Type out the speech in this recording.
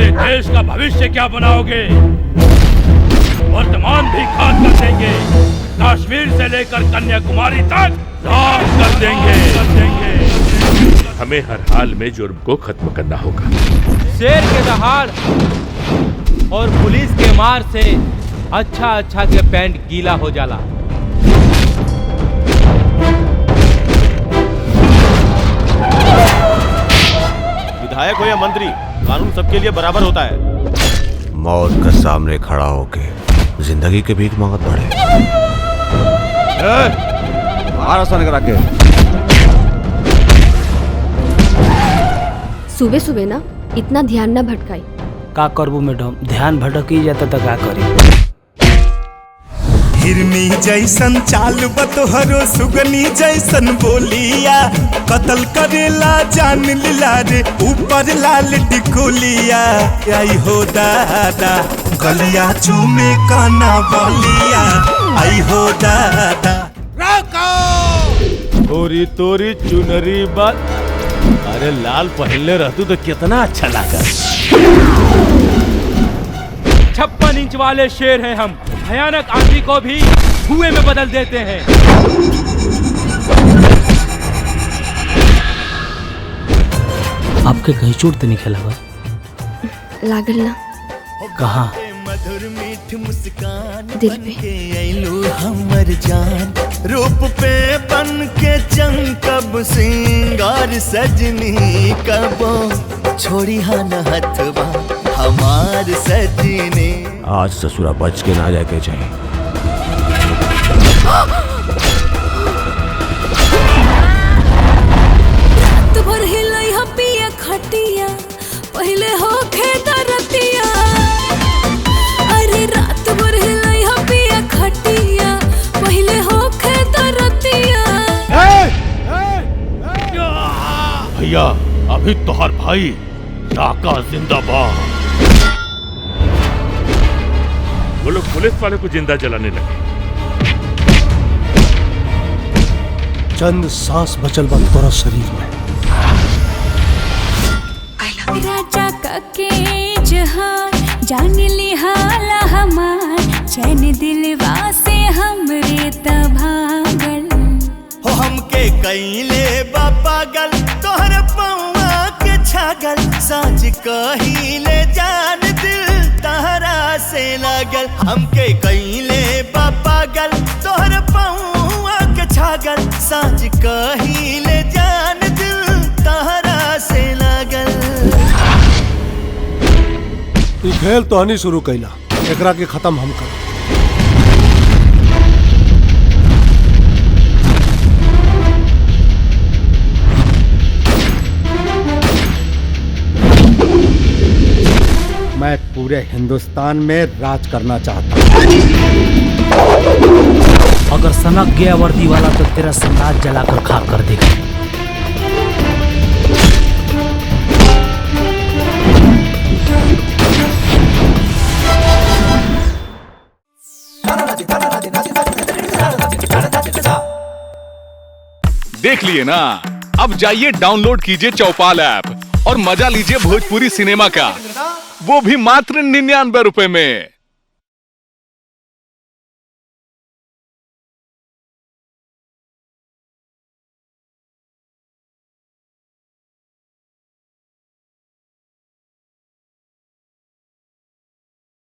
हमारे देश का भविष्य क्या बनाओगे? वर्तमान भी खाक कर देंगे, कश्मीर से लेकर कन्याकुमारी तक राज कर देंगे। हमें हर हाल में जुर्म को खत्म करना होगा। शेर के दहाड़ और पुलिस के मार से अच्छा के पैंट गीला हो जाला। विधायक हो या मंत्री, कानून सबके लिए बराबर होता है। मौत के सामने खड़ा होके जिंदगी के भीख मांगत पड़े। सुबह सुबह ना इतना ध्यान ना भटकाई। का करबू मैडम, ध्यान भटकी जाता तो का करी। हिरनी जैसन चाल बतोहरो सुगनी जैसन बोलिया, कतल करेला जान लीला रे ऊपर लाल टिकोलिया। आई हो दादा गलिया चूमे काना बलिया, आई हो दादा। तोरी तोरी चुनरी बात, अरे लाल पहनले रहतू तो कितना अच्छा लगा। 56 इंच वाले शेर हैं हम, भयानक आंधी को भी धुएं में बदल देते हैं। आपके कहीं चोट तो नहीं खेला बा? लागल ना। कहाँ? मधुर मीठ मुस्कान दिल पे। ऐलू हमर जान, रूप पे बन के चमकब सिंगार सजनी कबो छोड़ी हन हथवा हमार सजनी। आज ससुरा बच के ना जाके चाहिए। तो भर हिलाई हपिया खटिया, पहले हो खेता रतिया। अरे रात भर हिलाई हपिया खटिया, पहले हो खेता रतिया। भैया अभी तोहर भाई डाका जिंदाबाद। वो लोग पुलिस वाले को जिंदा जलाने लगे। चंद सांस बचल बा तोरा शरीर में। राजा के जहान जान ली हाला हमार, चैन दिलवा से हमरे तभागल। हो हमके कैले बा पागल तोहर पौआ के छागल। साँझ कहिले जान दिल तहरा से लागल। हमके कैले बा पागल तोहर पौआ के छागल। साँझ कहिले जान दिल तहरा से लागल। तू खेल तो हनी शुरू कैला, एकरा के खत्म हम कर। मैं पूरे हिंदुस्तान में राज करना चाहता हूँ। अगर सनक गया वर्दी वाला तो तेरा साम्राज्य जलाकर खाक कर देगा। देख लिए ना, अब जाइए डाउनलोड कीजिए चौपाल ऐप और मजा लीजिए भोजपुरी सिनेमा का, वो भी मात्र 99 रुपए में।